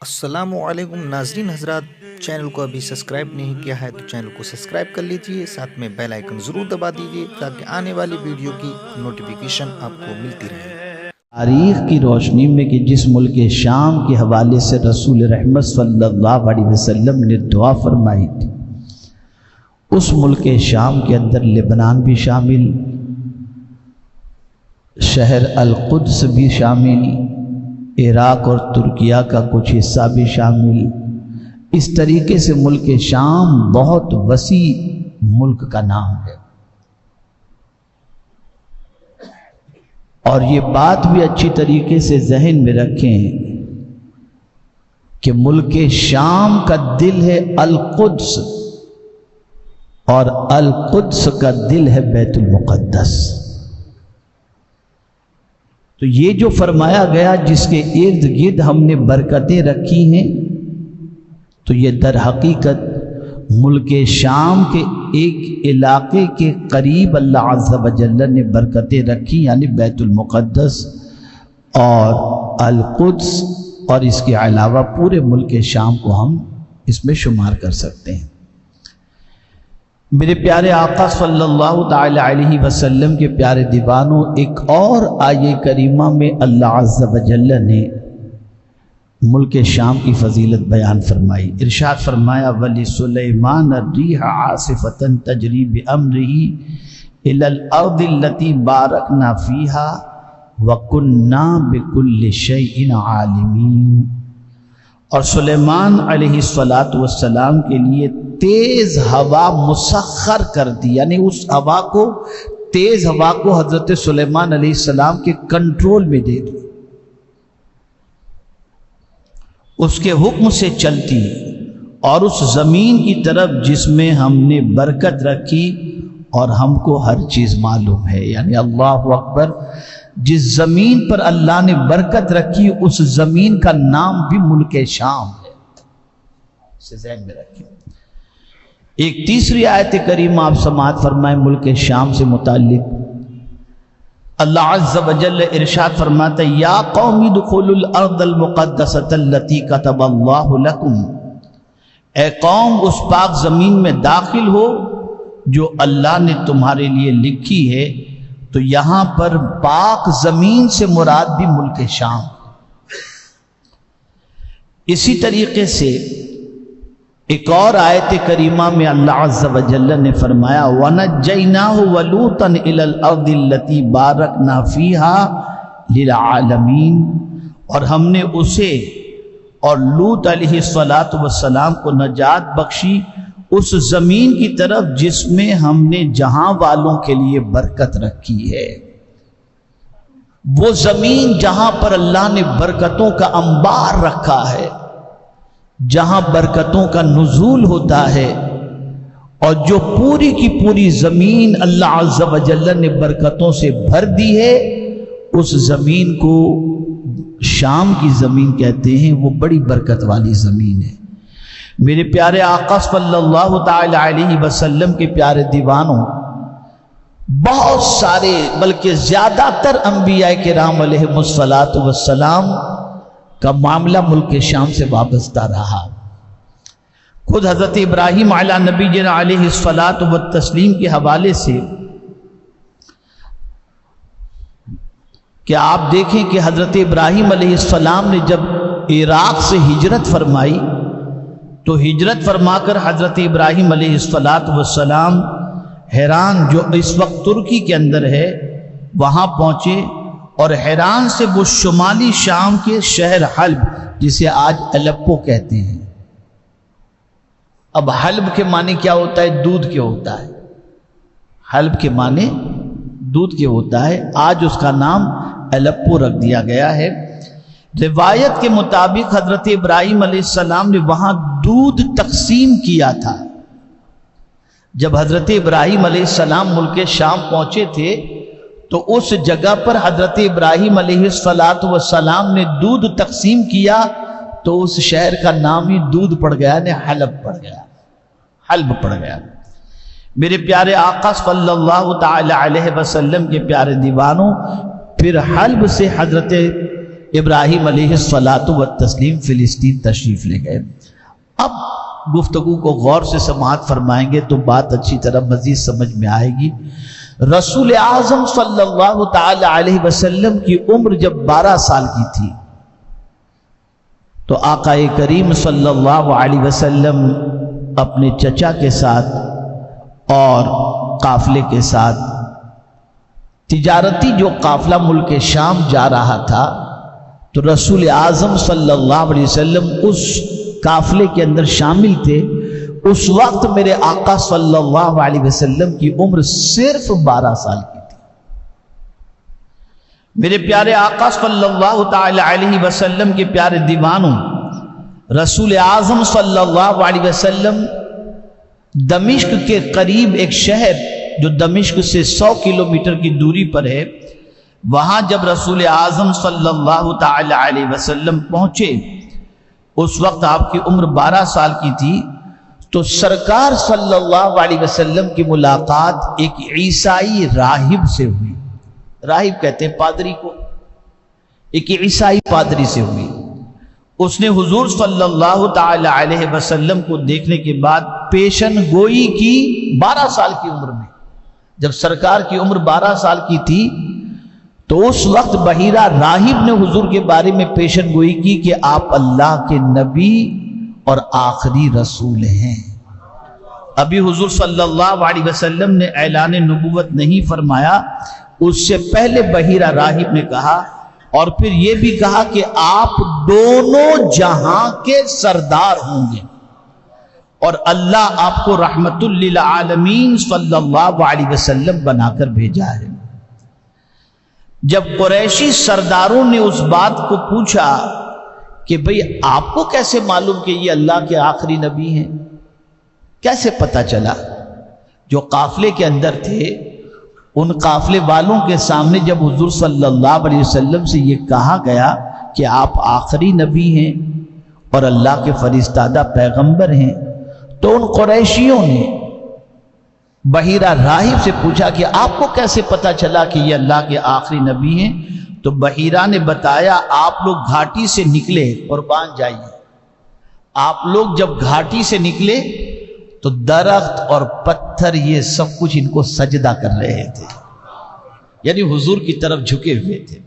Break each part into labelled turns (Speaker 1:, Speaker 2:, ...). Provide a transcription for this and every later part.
Speaker 1: السلام علیکم ناظرین حضرات، چینل کو ابھی سبسکرائب نہیں کیا ہے تو چینل کو سبسکرائب کر لیجئے، ساتھ میں بیل آئیکن ضرور دبا دیجئے تاکہ آنے والی ویڈیو کی نوٹیفیکیشن آپ کو ملتی رہے۔
Speaker 2: تاریخ کی روشنی میں کہ جس ملک شام کے حوالے سے رسول رحمت صلی اللہ علیہ وسلم نے دعا فرمائی تھی، اس ملک شام کے اندر لبنان بھی شامل، شہر القدس بھی شامل، عراق اور ترکیہ کا کچھ حصہ بھی شامل۔ اس طریقے سے ملک شام بہت وسیع ملک کا نام ہے، اور یہ بات بھی اچھی طریقے سے ذہن میں رکھیں کہ ملک شام کا دل ہے القدس، اور القدس کا دل ہے بیت المقدس۔ تو یہ جو فرمایا گیا جس کے ارد گرد ہم نے برکتیں رکھی ہیں، تو یہ در حقیقت ملک شام کے ایک علاقے کے قریب اللہ عز و جل نے برکتیں رکھی، یعنی بیت المقدس اور القدس، اور اس کے علاوہ پورے ملک شام کو ہم اس میں شمار کر سکتے ہیں۔ میرے پیارے آقا صلی اللہ تعالی علیہ وسلم کے پیارے دیوانوں، ایک اور آیہ کریمہ میں اللہ عز و جل نے ملک شام کی فضیلت بیان فرمائی۔ ارشاد فرمایا وَلِسُلَيْمَانَ الرِّيحَ عَاصِفَةً تَجْرِي بِأَمْرِهِ إِلَى الْأَرْضِ الَّتِي بَارَكْنَا فِيهَا وَكُنَّا بِكُلِّ شَيْءٍ عَالِمِينَ۔ اور سلیمان علیہ السلام کے لیے تیز ہوا مسخر کر دی، یعنی اس ہوا کو، تیز ہوا کو حضرت سلیمان علیہ السلام کے کنٹرول میں دے دی، اس کے حکم سے چلتی، اور اس زمین کی طرف جس میں ہم نے برکت رکھی اور ہم کو ہر چیز معلوم ہے، یعنی اللہ اکبر، جس زمین پر اللہ نے برکت رکھی اس زمین کا نام بھی ملک شام ہے، اسے ذہن میں رکھیں۔ ایک تیسری آیت کریمہ آپ سماعت فرمائیں ملک شام سے متعلق، اللہ عز و جل ارشاد فرماتا ہے یا قوم ادخلوا الارض المقدسۃ التي كتب اللہ لکم، اے قوم اس پاک زمین میں داخل ہو جو اللہ نے تمہارے لیے لکھی ہے۔ تو یہاں پر پاک زمین سے مراد بھی ملک شام۔ اسی طریقے سے ایک اور آیت کریمہ میں اللہ عز و جل نے فرمایا وَنَجَّيْنَاهُ وَلُوطًا إِلَى الْأَرْضِ الَّتِي بَارَكْنَا فِيهَا لِلْعَالَمِينَ، اور ہم نے اسے اور لوط علیہ السلام کو نجات بخشی اس زمین کی طرف جس میں ہم نے جہاں والوں کے لیے برکت رکھی ہے۔ وہ زمین جہاں پر اللہ نے برکتوں کا انبار رکھا ہے، جہاں برکتوں کا نزول ہوتا ہے، اور جو پوری کی پوری زمین اللہ عز و جل نے برکتوں سے بھر دی ہے، اس زمین کو شام کی زمین کہتے ہیں، وہ بڑی برکت والی زمین ہے۔ میرے پیارے آقا صلی اللہ تعالی علیہ وسلم کے پیارے دیوانوں، بہت سارے بلکہ زیادہ تر انبیاء کرام علیہ السلام کا معاملہ ملک شام سے وابستہ رہا۔ خود حضرت ابراہیم علی نبینا علیہ الصلاۃ والتسلیم کے حوالے سے کہ آپ دیکھیں کہ حضرت ابراہیم علیہ السلام نے جب عراق سے ہجرت فرمائی تو ہجرت فرما کر حضرت ابراہیم علیہ السلام حیران، جو اس وقت ترکی کے اندر ہے، وہاں پہنچے، اور حیران سے وہ شمالی شام کے شہر حلب، جسے آج الیپو کہتے ہیں۔ اب حلب کے معنی کیا ہوتا ہے؟ دودھ کے ہوتا ہے۔ حلب کے معنی دودھ کے ہوتا ہے، آج اس کا نام الیپو رکھ دیا گیا ہے۔ روایت کے مطابق حضرت ابراہیم علیہ السلام نے وہاں دودھ تقسیم کیا تھا۔ جب حضرت ابراہیم علیہ السلام ملک شام پہنچے تھے تو اس جگہ پر حضرت ابراہیم علیہ السلام نے دودھ تقسیم کیا، تو اس شہر کا نام ہی دودھ پڑ گیا، یعنی حلب پڑ گیا، حلب پڑ گیا۔ میرے پیارے آقا صلی اللہ تعالی علیہ وسلم کے پیارے دیوانوں، پھر حلب سے حضرت ابراہیم علیہ الصلاۃ والتسلیم فلسطین تشریف لے گئے۔ اب گفتگو کو غور سے سماعت فرمائیں گے تو بات اچھی طرح مزید سمجھ میں آئے گی۔ رسول اعظم صلی اللہ تعالی علیہ وسلم کی عمر جب 12 سال کی تھی تو آقا کریم صلی اللہ علیہ وسلم اپنے چچا کے ساتھ اور قافلے کے ساتھ تجارتی جو قافلہ ملک شام جا رہا تھا تو رسول اعظم صلی اللہ علیہ وسلم اس قافلے کے اندر شامل تھے۔ اس وقت میرے آقا صلی اللہ علیہ وسلم کی عمر صرف 12 سال کی تھی۔ میرے پیارے آقا صلی اللہ تعالی علیہ وسلم کے پیارے دیوانوں، رسول اعظم صلی اللہ علیہ وسلم دمشق کے قریب ایک شہر جو دمشق سے 100 کلومیٹر کی دوری پر ہے، وہاں جب رسول اعظم صلی اللہ تعالی علیہ وسلم پہنچے، اس وقت آپ کی عمر 12 سال کی تھی، تو سرکار صلی اللہ علیہ وسلم کی ملاقات ایک عیسائی راہب سے ہوئی۔ راہب کہتے ہیں پادری کو، ایک عیسائی پادری سے ہوئی۔ اس نے حضور صلی اللہ تعالی علیہ وسلم کو دیکھنے کے بعد پیشن گوئی کی 12 سال کی عمر میں۔ جب سرکار کی عمر 12 سال کی تھی تو اس وقت بحیرہ راہب نے حضور کے بارے میں پیشن گوئی کی کہ آپ اللہ کے نبی اور آخری رسول ہیں۔ ابھی حضور صلی اللہ علیہ وسلم نے اعلان نبوت نہیں فرمایا، اس سے پہلے بحیرہ راہب نے کہا، اور پھر یہ بھی کہا کہ آپ دونوں جہاں کے سردار ہوں گے اور اللہ آپ کو رحمت للعالمین صلی اللہ علیہ وسلم بنا کر بھیجا ہے۔ جب قریشی سرداروں نے اس بات کو پوچھا کہ بھئی آپ کو کیسے معلوم کہ یہ اللہ کے آخری نبی ہیں، کیسے پتہ چلا؟ جو قافلے کے اندر تھے ان قافلے والوں کے سامنے جب حضور صلی اللہ علیہ وسلم سے یہ کہا گیا کہ آپ آخری نبی ہیں اور اللہ کے فرستادہ پیغمبر ہیں، تو ان قریشیوں نے بحیرہ راہب سے پوچھا کہ آپ کو کیسے پتہ چلا کہ یہ اللہ کے آخری نبی ہیں؟ تو بحیرہ نے بتایا آپ لوگ گھاٹی سے نکلے، قربان جائیے، آپ لوگ جب گھاٹی سے نکلے تو درخت اور پتھر یہ سب کچھ ان کو سجدہ کر رہے تھے، یعنی حضور کی طرف جھکے ہوئے تھے۔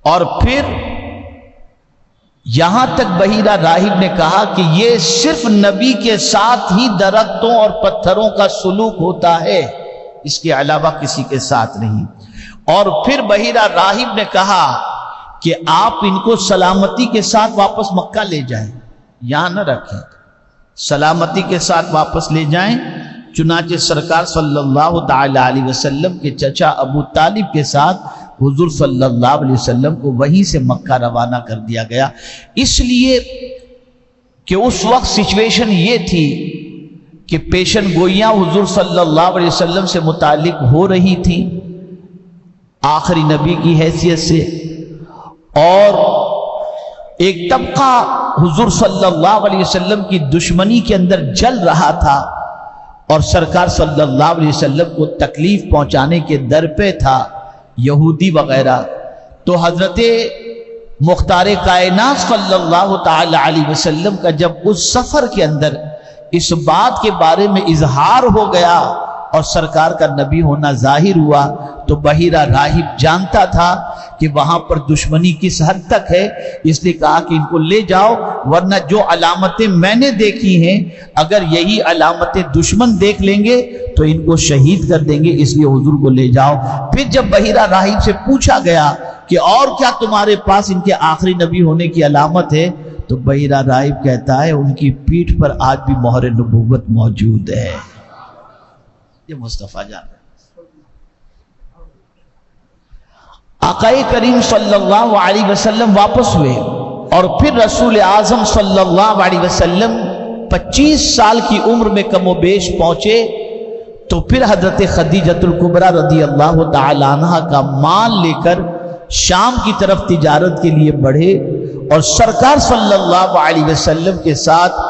Speaker 2: اور پھر یہاں تک بحیرہ راہب نے کہا کہ یہ صرف نبی کے ساتھ ہی درختوں اور پتھروں کا سلوک ہوتا ہے، اس کے علاوہ کسی کے ساتھ نہیں۔ اور پھر بحیرہ راہب نے کہا کہ آپ ان کو سلامتی کے ساتھ واپس مکہ لے جائیں، یہاں نہ رکھیں، سلامتی کے ساتھ واپس لے جائیں۔ چنانچہ سرکار صلی اللہ تعالی علیہ وسلم کے چچا ابو طالب کے ساتھ حضور صلی اللہ علیہ وسلم کو وہیں سے مکہ روانہ کر دیا گیا، اس لیے کہ اس وقت سچویشن یہ تھی کہ پیشن گوئیاں حضور صلی اللہ علیہ وسلم سے متعلق ہو رہی تھی آخری نبی کی حیثیت سے، اور ایک طبقہ حضور صلی اللہ علیہ وسلم کی دشمنی کے اندر جل رہا تھا اور سرکار صلی اللہ علیہ وسلم کو تکلیف پہنچانے کے در پہ تھا، یہودی وغیرہ۔ تو حضرت مختار کائنات صلی اللہ تعالی علیہ وسلم کا جب اس سفر کے اندر اس بات کے بارے میں اظہار ہو گیا اور سرکار کا نبی ہونا ظاہر ہوا، تو بحیرہ راہب جانتا تھا کہ وہاں پر دشمنی کس حد تک ہے، اس لیے کہا کہ ان کو لے جاؤ، ورنہ جو علامتیں میں نے دیکھی ہیں اگر یہی علامتیں دشمن دیکھ لیں گے تو ان کو شہید کر دیں گے، اس لیے حضور کو لے جاؤ۔ پھر جب بحیرہ راہب سے پوچھا گیا کہ اور کیا تمہارے پاس ان کے آخری نبی ہونے کی علامت ہے، تو بحیرہ راہب کہتا ہے ان کی پیٹھ پر آج بھی مہر نبوت موجود ہے۔ یہ مصطفیٰ جان ہے۔ آقا کریم صلی اللہ علیہ وسلم واپس ہوئے اور پھر رسول اعظم صلی اللہ علیہ وسلم 25 سال کی عمر میں کم و بیش پہنچے، تو پھر حضرت خدیجۃ الکبریٰ رضی اللہ تعالی عنہ کا مال لے کر شام کی طرف تجارت کے لیے بڑھے، اور سرکار صلی اللہ علیہ وسلم کے ساتھ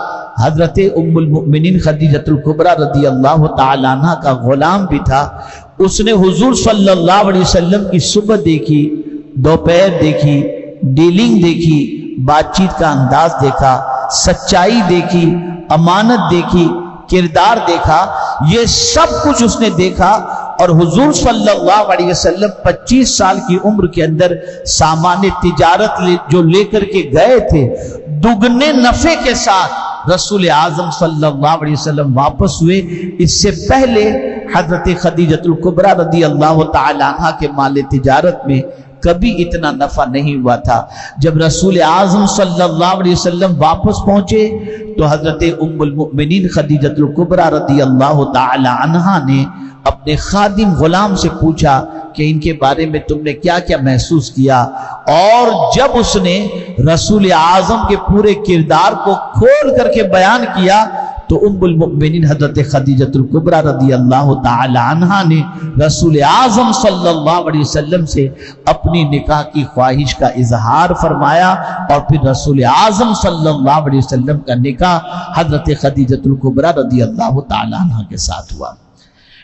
Speaker 2: حضرت ام المؤمنین خدیجۃ الکبریٰ رضی اللہ تعالی عنہ کا غلام بھی تھا۔ اس نے حضور صلی اللہ علیہ وسلم کی صبح دیکھی دوپہر دیکھی، ڈیلنگ دیکھی، بات چیت کا انداز دیکھا، سچائی دیکھی، امانت دیکھی، کردار دیکھا، یہ سب کچھ اس نے دیکھا۔ اور حضور صلی اللہ علیہ وسلم 25 سال کی عمر کے اندر سامان تجارت جو لے کر کے گئے تھے، دگنے نفع کے ساتھ رسول اعظم صلی اللہ علیہ وسلم واپس ہوئے۔ اس سے پہلے حضرت خدیجۃ الکبریٰ رضی اللہ تعالی عنہ کے مال تجارت میں کبھی اتنا نفع نہیں ہوا تھا۔ جب رسول اعظم صلی اللہ علیہ وسلم واپس پہنچے تو حضرت ام المؤمنین خدیجۃ الکبریٰ رضی اللہ تعالی عنہ نے اپنے خادم غلام سے پوچھا کہ ان کے بارے میں تم نے کیا کیا محسوس کیا، اور جب اس نے رسول اعظم کے پورے کردار کو کھول کر کے بیان کیا تو ام المؤمنین حضرت خدیجۃ الکبریٰ رضی اللہ تعالی عنہا نے رسول اعظم صلی اللہ علیہ وسلم سے اپنی نکاح کی خواہش کا اظہار فرمایا، اور پھر رسول اعظم صلی اللہ علیہ وسلم کا نکاح حضرت خدیجۃ الکبریٰ رضی اللہ تعالی عنہا کے ساتھ ہوا۔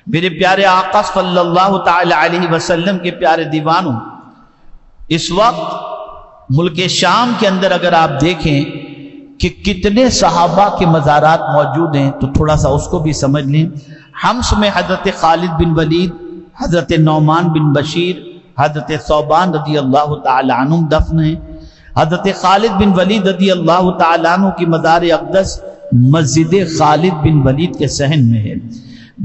Speaker 2: میرے پیارے آقا صلی اللہ تعالی علیہ وسلم کے پیارے دیوانوں، اس وقت ملک شام کے اندر اگر آپ دیکھیں کہ کتنے صحابہ کے مزارات موجود ہیں تو تھوڑا سا اس کو بھی سمجھ لیں۔ حمص میں حضرت خالد بن ولید، حضرت نعمان بن بشیر، حضرت ثوبان رضی اللہ تعالی عنہ دفن ہیں۔ حضرت خالد بن ولید رضی اللہ تعالی عنہ کی مزار اقدس مسجد خالد بن ولید کے صحن میں ہے۔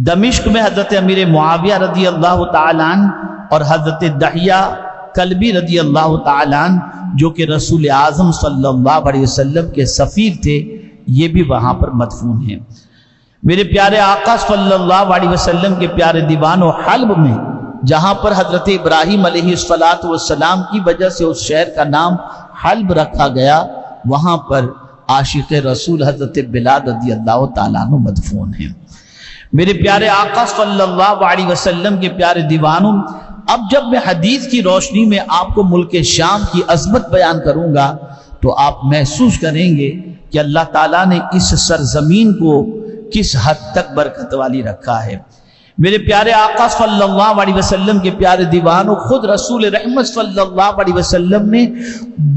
Speaker 2: دمشق میں حضرت امیر معاویہ رضی اللہ تعالی عنہ اور حضرت دحیہ کلبی رضی اللہ تعالی عنہ جو کہ رسول اعظم صلی اللہ علیہ وسلم کے سفیر تھے، یہ بھی وہاں پر مدفون ہیں۔ میرے پیارے آقا صلی اللہ علیہ وسلم کے پیارے دیوانوں، حلب میں جہاں پر حضرت ابراہیم علیہ السلام کی وجہ سے اس شہر کا نام حلب رکھا گیا، وہاں پر عاشق رسول حضرت بلال رضی اللہ تعالیٰ عنہ مدفون ہیں۔ میرے پیارے آقا صلی اللہ علیہ وسلم کے پیارے دیوانوں، اب جب میں حدیث کی روشنی میں آپ کو ملک شام کی عظمت بیان کروں گا تو آپ محسوس کریں گے کہ اللہ تعالیٰ نے اس سرزمین کو کس حد تک برکت والی رکھا ہے۔ میرے پیارے آقا صلی اللہ علیہ وسلم کے پیارے دیوانوں، خود رسول رحمت صلی اللہ علیہ وسلم نے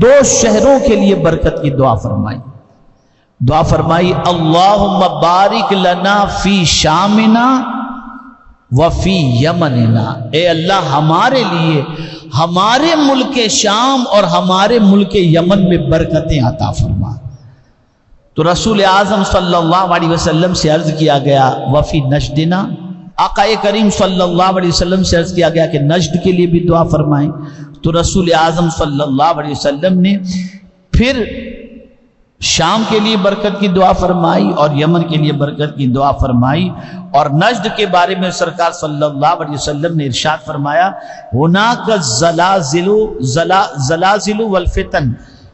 Speaker 2: 2 شہروں کے لیے برکت کی دعا فرمائی، اللہم بارک لنا فی شامنا وفی یمننا، اے اللہ ہمارے لیے ہمارے ملک شام اور ہمارے ملک یمن میں برکتیں عطا فرما۔ تو رسول اعظم صلی اللہ علیہ وسلم سے عرض کیا گیا وفی نجدنا، آقا کریم صلی اللہ علیہ وسلم سے عرض کیا گیا کہ نجد کے لیے بھی دعا فرمائیں۔ تو رسول اعظم صلی اللہ علیہ وسلم نے پھر شام کے لیے برکت کی دعا فرمائی اور یمن کے لیے برکت کی دعا فرمائی، اور نجد کے بارے میں سرکار صلی اللہ علیہ وسلم نے ارشاد فرمایا، ہناک زلازل والفتن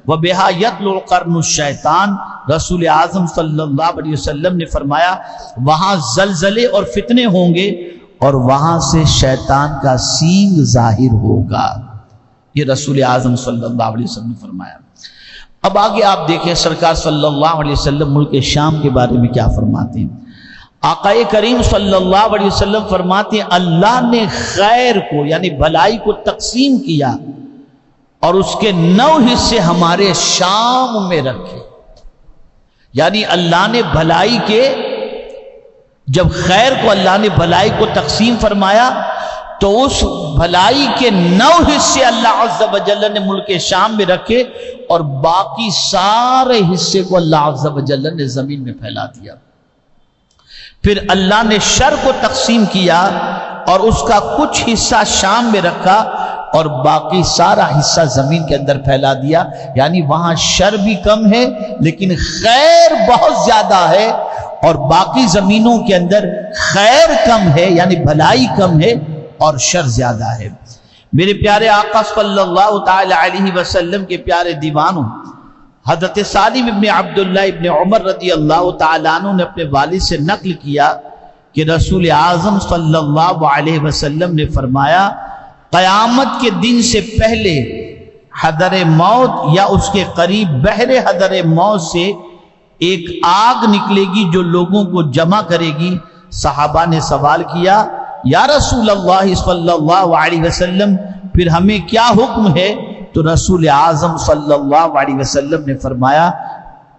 Speaker 2: وبہا یطلع قرن الشیطان۔ رسول اعظم صلی اللہ علیہ وسلم نے فرمایا وہاں زلزلے اور فتنے ہوں گے اور وہاں سے شیطان کا سینگ ظاہر ہوگا، یہ رسول اعظم صلی اللہ علیہ وسلم نے فرمایا۔ اب آگے آپ دیکھیں سرکار صلی اللہ علیہ وسلم ملک شام کے بارے میں کیا فرماتے ہیں۔ آقا کریم صلی اللہ علیہ وسلم فرماتے ہیں اللہ نے خیر کو یعنی بھلائی کو تقسیم کیا اور اس کے 9 حصے ہمارے شام میں رکھے، یعنی اللہ نے بھلائی کے، جب خیر کو اللہ نے بھلائی کو تقسیم فرمایا تو اس بھلائی کے 9 حصے اللہ عز و جل نے ملک شام میں رکھے اور باقی سارے حصے کو اللہ عز و جل نے زمین میں پھیلا دیا۔ پھر اللہ نے شر کو تقسیم کیا اور اس کا کچھ حصہ شام میں رکھا اور باقی سارا حصہ زمین کے اندر پھیلا دیا، یعنی وہاں شر بھی کم ہے لیکن خیر بہت زیادہ ہے، اور باقی زمینوں کے اندر خیر کم ہے یعنی بھلائی کم ہے اور شر زیادہ ہے۔ میرے پیارے آقا صلی اللہ تعالی علیہ وسلم کے پیارے دیوانوں، حضرت سالم ابن عبداللہ ابن عمر رضی اللہ تعالیٰ عنہ نے اپنے والد سے نقل کیا کہ رسول اعظم صلی اللہ علیہ وسلم نے فرمایا قیامت کے دن سے پہلے حضر موت یا اس کے قریب بحر حضر موت سے ایک آگ نکلے گی جو لوگوں کو جمع کرے گی۔ صحابہ نے سوال کیا یا رسول اللہ صلی اللہ علیہ وسلم پھر ہمیں کیا حکم ہے؟ تو رسول اعظم صلی اللہ علیہ وسلم نے فرمایا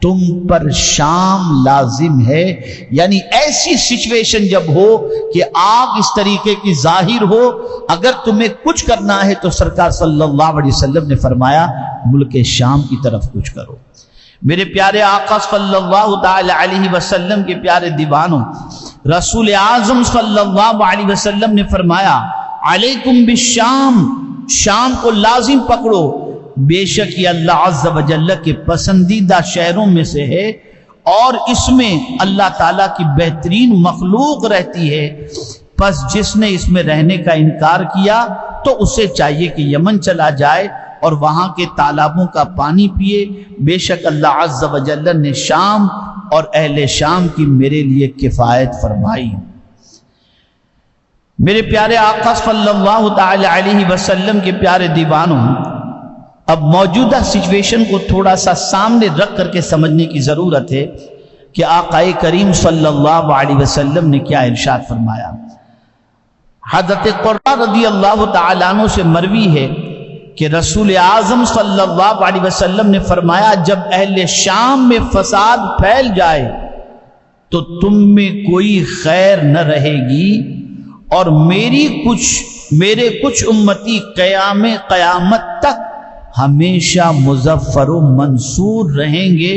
Speaker 2: تم پر شام لازم ہے، یعنی ایسی سچویشن جب ہو کہ آگ اس طریقے کی ظاہر ہو، اگر تمہیں کچھ کرنا ہے تو سرکار صلی اللہ علیہ وسلم نے فرمایا ملک شام کی طرف کچھ کرو۔ میرے پیارے آقا صلی اللہ تعالی علیہ وسلم کے پیارے دیوانوں، رسول اعظم صلی اللہ علیہ وسلم نے فرمایا علیکم بالشام، شام کو لازم پکڑو، بے شک یہ اللہ عز و جل کے پسندیدہ شہروں میں سے ہے، اور اس میں اللہ تعالیٰ کی بہترین مخلوق رہتی ہے، پس جس نے اس میں رہنے کا انکار کیا تو اسے چاہیے کہ یمن چلا جائے اور وہاں کے تالابوں کا پانی پیے، بے شک اللہ عز و جل نے شام اور اہل شام کی میرے لیے کفایت فرمائی۔ میرے پیارے آقا صلی اللہ تعالی علیہ وسلم کے پیارے دیوانوں، اب موجودہ سچویشن کو تھوڑا سا سامنے رکھ کر کے سمجھنے کی ضرورت ہے کہ آقا کریم صلی اللہ علیہ وسلم نے کیا ارشاد فرمایا۔ حضرت قرہ رضی اللہ تعالیٰ عنہ سے مروی ہے کہ رسول اعظم صلی اللہ علیہ وسلم نے فرمایا جب اہل شام میں فساد پھیل جائے تو تم میں کوئی خیر نہ رہے گی، اور میرے کچھ امتی قیامت تک ہمیشہ مظفر و منصور رہیں گے،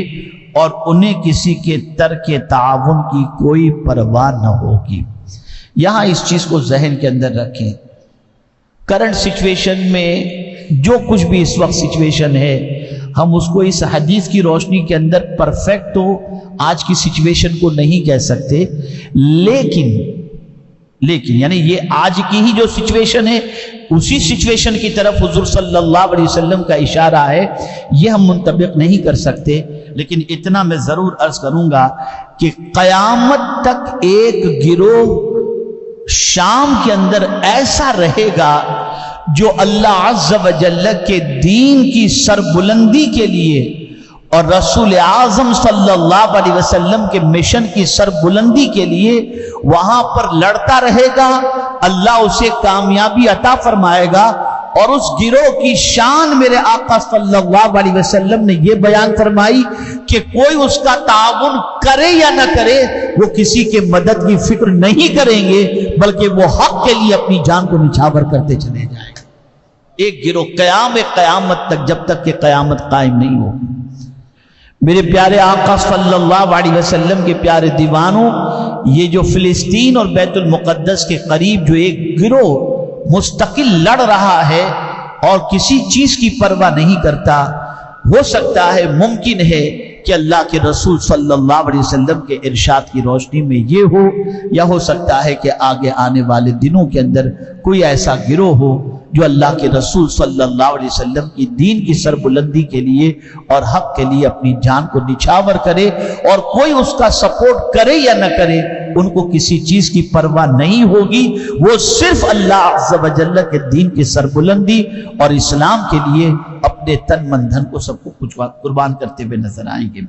Speaker 2: اور انہیں کسی کے ترک تعاون کی کوئی پرواہ نہ ہوگی۔ یہاں اس چیز کو ذہن کے اندر رکھیں، کرنٹ سچویشن میں جو کچھ بھی اس وقت سچویشن ہے، ہم اس کو اس حدیث کی روشنی کے اندر پرفیکٹ تو آج کی سچویشن کو نہیں کہہ سکتے، لیکن یعنی یہ آج کی ہی جو سچویشن ہے اسی سچویشن کی طرف حضور صلی اللہ علیہ وسلم کا اشارہ ہے، یہ ہم منطبق نہیں کر سکتے، لیکن اتنا میں ضرور عرض کروں گا کہ قیامت تک ایک گروہ شام کے اندر ایسا رہے گا جو اللہ عز و جل کے دین کی سربلندی کے لیے اور رسول اعظم صلی اللہ علیہ وسلم کے مشن کی سربلندی کے لیے وہاں پر لڑتا رہے گا، اللہ اسے کامیابی عطا فرمائے گا۔ اور اس گروہ کی شان میرے آقا صلی اللہ علیہ وسلم نے یہ بیان فرمائی کہ کوئی اس کا تعاون کرے یا نہ کرے، وہ کسی کے مدد کی فکر نہیں کریں گے، بلکہ وہ حق کے لیے اپنی جان کو نچھاور کرتے چلے جائیں گے۔ ایک گروہ قیامت تک، جب تک کہ قیامت قائم نہیں ہوگی۔ میرے پیارے آقا صلی اللہ علیہ وسلم کے پیارے دیوانوں، یہ جو فلسطین اور بیت المقدس کے قریب جو ایک گروہ مستقل لڑ رہا ہے اور کسی چیز کی پرواہ نہیں کرتا، ہو سکتا ہے، ممکن ہے کہ اللہ کے رسول صلی اللہ علیہ وسلم کے ارشاد کی روشنی میں یہ ہو، یا ہو سکتا ہے کہ آگے آنے والے دنوں کے اندر کوئی ایسا گروہ ہو جو اللہ کے رسول صلی اللہ علیہ وسلم کی دین کی سربلندی کے لیے اور حق کے لیے اپنی جان کو نچھاور کرے، اور کوئی اس کا سپورٹ کرے یا نہ کرے، ان کو کسی چیز کی پرواہ نہیں ہوگی، وہ صرف اللہ عز و جل کے دین کی سربلندی اور اسلام کے لیے اپنے تن من دھن کو سب کو قربان کرتے ہوئے نظر آئیں گے۔